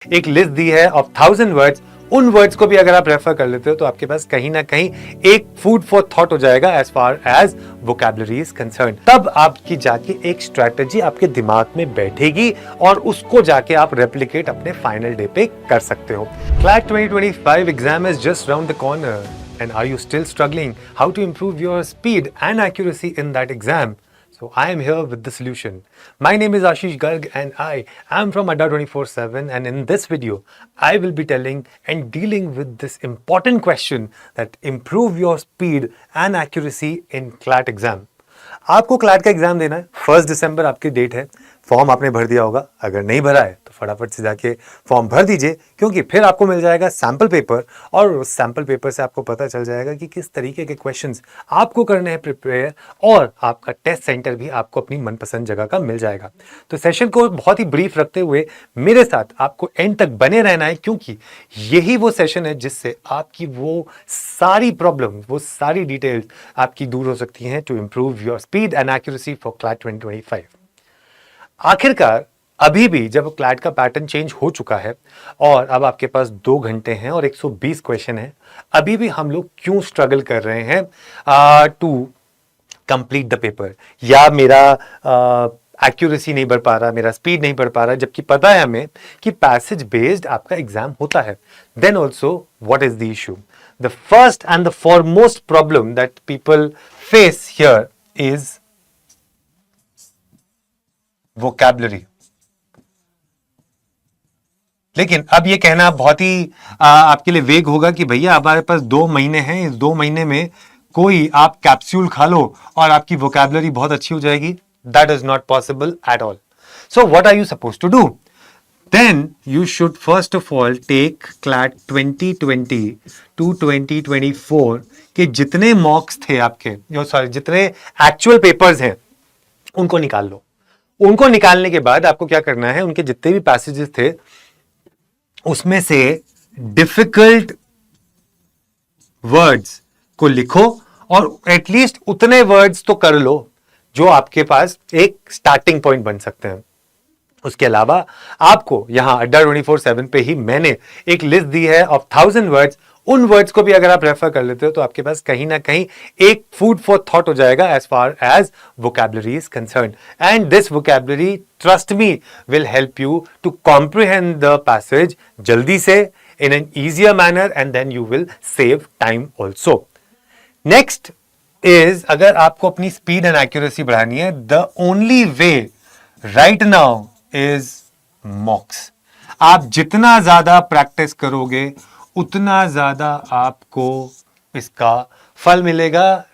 एक लिस्ट दी है of 1000 words, उन वर्ड्स को भी अगर आप रेफर कर लेते हो तो आपके पास कहीं ना कहीं एक फूड फॉर थॉट हो जाएगा as far as vocabulary is concerned. तब आपकी जाके एक स्ट्रैटेजी आपके दिमाग में बैठेगी और उसको जाके आप रेप्लिकेट अपने फाइनल डे पे कर सकते हो। CLAT 2025 exam is just round the corner and are you still struggling how to improve your speed and accuracy in that exam? So I am here with the solution. My name is Ashish Garg and I am from Adda 24/7, and in this video I will be telling and dealing with this important question that improve your speed and accuracy in CLAT exam. आपको CLAT का exam देना है, 1 दिसंबर आपकी date है। Form आपने भर दिया होगा, अगर नहीं भरा है तो फटाफट से जाके फॉर्म भर दीजिए, क्योंकि फिर आपको मिल जाएगा सैंपल पेपर और उस सैंपल पेपर से आपको पता चल जाएगा कि किस तरीके के क्वेश्चंस आपको करने हैं प्रिपेयर, और आपका टेस्ट सेंटर भी आपको अपनी मनपसंद जगह का मिल जाएगा। तो सेशन को बहुत ही ब्रीफ रखते हुए मेरे साथ आपको एंड तक बने रहना है, क्योंकि यही वो सेशन है जिससे आपकी वो सारी प्रॉब्लम, वो सारी डिटेल्स आपकी दूर हो सकती हैं to improve your speed and accuracy for CLAT 2025। आखिरकार अभी भी जब क्लैट का पैटर्न चेंज हो चुका है और अब आपके पास 2 घंटे हैं और 120 क्वेश्चन हैं, अभी भी हम लोग क्यों स्ट्रगल कर रहे हैं टू कंप्लीट द पेपर, या मेरा एक्यूरेसी नहीं बढ़ पा रहा, मेरा स्पीड नहीं बढ़ पा रहा, जबकि पता है हमें कि पैसेज बेस्ड आपका एग्जाम होता है। Then also what is the issue? The first and the foremost problem that people face here is vocabulary. लेकिन अब ये कहना बहुत ही आपके लिए वेग होगा कि भैया हमारे पास 2 महीने हैं, इस 2 महीने में कोई आप कैप्सूल खा लो और आपकी वोकैबुलरी बहुत अच्छी हो जाएगी। That is not possible at all. So what are you suppose to do? Then you should first of all take CLAT 2020 to 2024 के जितने मॉक्स थे आपके, सॉरी जितने एक्चुअल पेपर्स हैं उनको निकाल लो। उनको निकालने के बाद आपको क्या करना है, उनके जितने भी पैसेजेस थे उसमें से डिफिकल्ट वर्ड्स को लिखो और एटलीस्ट उतने वर्ड्स तो कर लो जो आपके पास एक स्टार्टिंग पॉइंट बन सकते हैं। उसके अलावा आपको यहां अड्डा 24/7 पे ही मैंने एक लिस्ट दी है ऑफ 1000 वर्ड्स, उन वर्ड्स को भी अगर आप रेफर कर लेते हो तो आपके पास कहीं ना कहीं एक फूड फॉर थॉट हो जाएगा as far as vocabulary is concerned. And this vocabulary, trust me, will help you to comprehend the passage जल्दी से in an easier manner, and then you will save time also. Next is, अगर आपको अपनी speed and accuracy बढ़ानी है, the only way right now is mocks. आप जितना ज्यादा प्रैक्टिस करोगे उतना ज्यादा आपको इसका फल मिलेगा।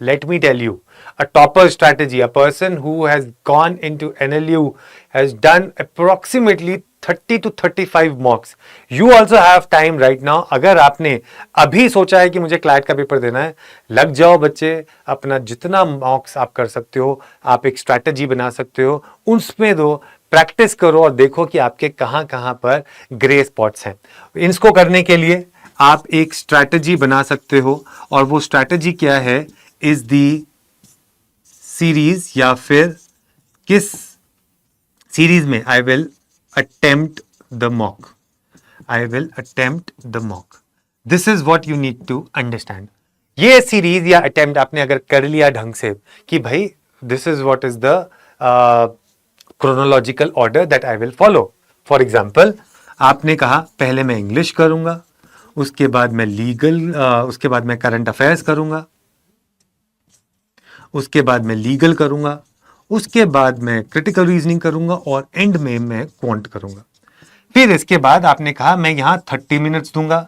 Let me tell you, a topper strategy, a person who has gone into NLU has done approximately 30 to 35 mocks. You also have time right now. अगर आपने अभी सोचा है कि मुझे क्लैट का पेपर देना है, लग जाओ बच्चे, अपना जितना मॉक्स आप कर सकते हो, आप एक स्ट्रैटेजी बना सकते हो, उसमें दो, प्रैक्टिस करो और देखो कि आपके कहां कहां पर ग्रे स्पॉट्स हैं। इसको करने के लिए आप एक स्ट्रैटेजी बना सकते हो, और वो स्ट्रैटेजी क्या है, इज दी सीरीज, या फिर किस सीरीज में I will attempt the mock. I will attempt the mock. This is what you need to understand. ये सीरीज या अटेम्प्ट आपने अगर कर लिया ढंग से कि भाई this is what is the chronological order that I will follow. For example, आपने कहा पहले मैं इंग्लिश करूंगा, उसके बाद मैं लीगल, उसके बाद मैं करंट अफेयर्स करूंगा, उसके बाद मैं लीगल करूंगा, उसके बाद मैं क्रिटिकल रीजनिंग करूंगा, और एंड में मैं क्वांट करूंगा। फिर इसके बाद आपने कहा मैं यहां 30 मिनट्स दूंगा,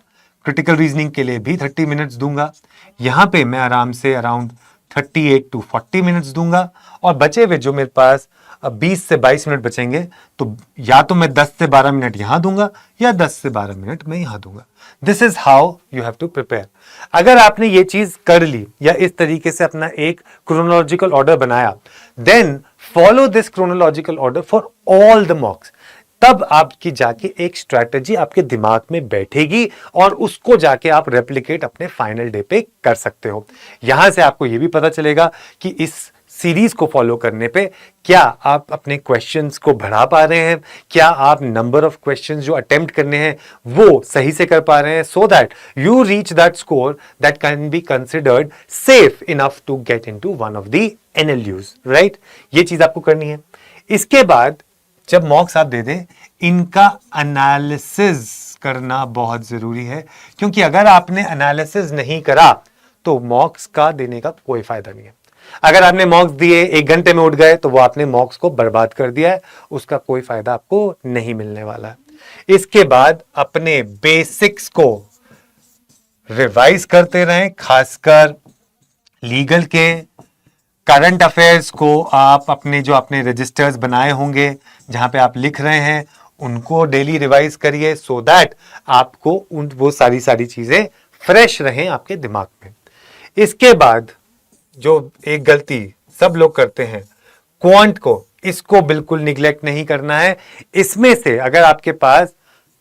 क्रिटिकल रीजनिंग के लिए भी 30 मिनट्स दूंगा, यहां पे मैं आराम से अराउंड 38 to 40 मिनट्स दूंगा, और बचे हुए जो मेरे पास 20 से 22 मिनट बचेंगे, तो या तो मैं 10 से 12 मिनट यहां दूंगा या 10 से 12 मिनट मैं यहां दूंगा। This is how you have to prepare. अगर आपने ये चीज कर ली या इस तरीके से अपना एक क्रोनोलॉजिकल ऑर्डर बनाया, then follow this chronological order for all the mocks, तब आपकी जाके एक स्ट्रैटेजी आपके दिमाग में बैठेगी और उसको जाके आप रेप्लिकेट अपने फाइनल डे पे कर सकते हो। यहां से आपको यह भी पता चलेगा कि इस सीरीज को फॉलो करने पे क्या आप अपने क्वेश्चंस को बढ़ा पा रहे हैं, क्या आप नंबर ऑफ क्वेश्चंस जो अटेम्प्ट करने हैं वो सही से कर पा रहे हैं, so that you reach that score that can be considered safe enough to get into one of the NLUs, right? ये चीज आपको करनी है। इसके बाद जब मॉक्स आप दे दें, इनका एनालिसिस करना बहुत जरूरी है, क्योंकि अगर आपने एनालिसिस नहीं करा तो मॉक्स का देने का कोई फायदा नहीं है। अगर आपने मॉक्स दिए 1 घंटे में उठ गए तो वो आपने मॉक्स को बर्बाद कर दिया है, उसका कोई फायदा आपको नहीं मिलने वाला है। इसके बाद अपने बेसिक्स को रिवाइज करते रहें, खासकर लीगल के, करंट अफेयर्स को आप अपने जो आपने रजिस्टर्स बनाए होंगे जहां पे आप लिख रहे हैं उनको डेली रिवाइज करिए, सो दैट आपको वो सारी चीजें फ्रेश रहें आपके दिमाग में। इसके बाद जो एक गलती सब लोग करते हैं, क्वांट को, इसको बिल्कुल निग्लेक्ट नहीं करना है। इसमें से अगर आपके पास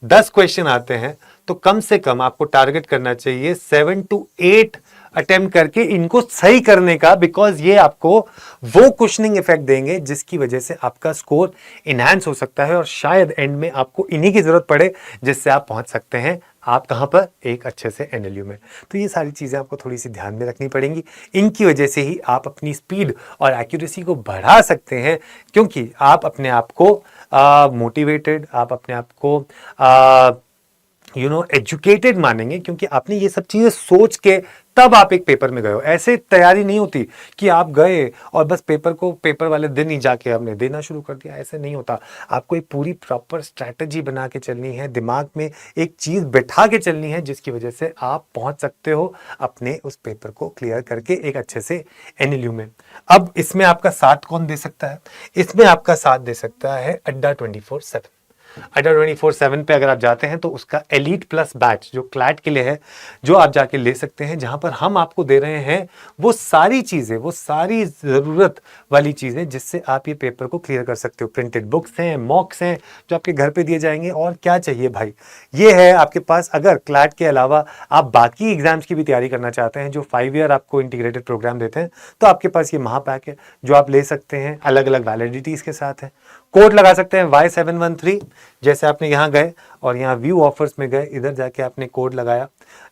10 क्वेश्चन आते हैं तो कम से कम आपको टारगेट करना चाहिए 7 to 8 अटेम्प्ट करके इनको सही करने का, बिकॉज ये आपको वो कुशनिंग इफेक्ट देंगे जिसकी वजह से आपका स्कोर इनहैंस हो सकता है और शायद एंड में आपको इन्हीं की जरूरत पड़े जिससे आप पहुंच सकते हैं आप कहां पर, एक अच्छे से NLU में। तो ये सारी चीजें आपको थोड़ी सी ध्यान में रखनी पड़ेंगी, इनकी वजह से ही आप अपनी स्पीड और एक्यूरेसी को बढ़ा सकते हैं, क्योंकि आप अपने आप को मोटिवेटेड, आप अपने आप को एजुकेटेड मानेंगे, क्योंकि आपने ये सब चीजें सोच के तब आप एक पेपर में गए हो। ऐसे तैयारी नहीं होती कि आप गए और बस पेपर वाले दिन ही जाके हमने देना शुरू कर दिया, ऐसे नहीं होता। आपको एक पूरी प्रॉपर स्ट्रैटेजी बना के चलनी है, दिमाग में एक चीज बैठा के चलनी है जिसकी वजह से आप पहुंच सकते हो अपने उस पेपर को क्लियर करके एक अच्छे से NLU में। अब इसमें आपका साथ कौन दे सकता है? इसमें आपका साथ दे सकता है अड्डा 24/7। अड्डा 24/7 पे अगर आप जाते हैं तो उसका एलीट प्लस बैच जो क्लैट के लिए है, जो आप जाके ले सकते हैं, जहां पर हम आपको दे रहे हैं वो सारी चीजें, वो सारी जरूरत वाली चीजें जिससे आप ये पेपर को क्लियर कर सकते हो। प्रिंटेड बुक्स हैं, मॉक्स हैं जो आपके घर पे दिए जाएंगे, और क्या चाहिए भाई, ये है आपके पास। अगर क्लैट के अलावा आप बाकी एग्जाम्स की भी तैयारी करना चाहते हैं जो 5 ईयर आपको इंटीग्रेटेड प्रोग्राम देते हैं, तो आपके पास ये महापैक है जो आप ले सकते हैं, अलग अलग वैलिडिटीज के साथ है। कोड लगा सकते हैं Y713, जैसे आपने यहाँ गए और यहाँ व्यू ऑफर्स में गए, इधर जाके आपने कोड लगाया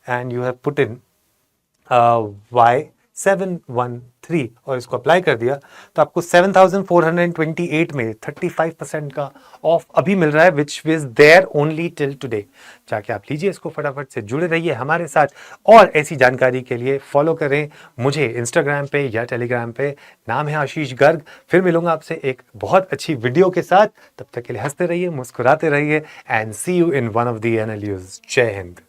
and you have put in Y713 और इसको अप्लाई कर दिया, तो आपको 7428 में 35% का ऑफ अभी मिल रहा है, which is there only till today. जाके आप लीजिए इसको, फटाफट से जुड़े रहिए हमारे साथ, और ऐसी जानकारी के लिए फॉलो करें मुझे इंस्टाग्राम पे या टेलीग्राम पे, नाम है आशीष गर्ग। फिर मिलूंगा आपसे एक बहुत अच्छी वीडियो के साथ, तब तक के लिए हंसते रहिए, मुस्कुराते रहिए, and see you in one of the NLUs। जय हिंद।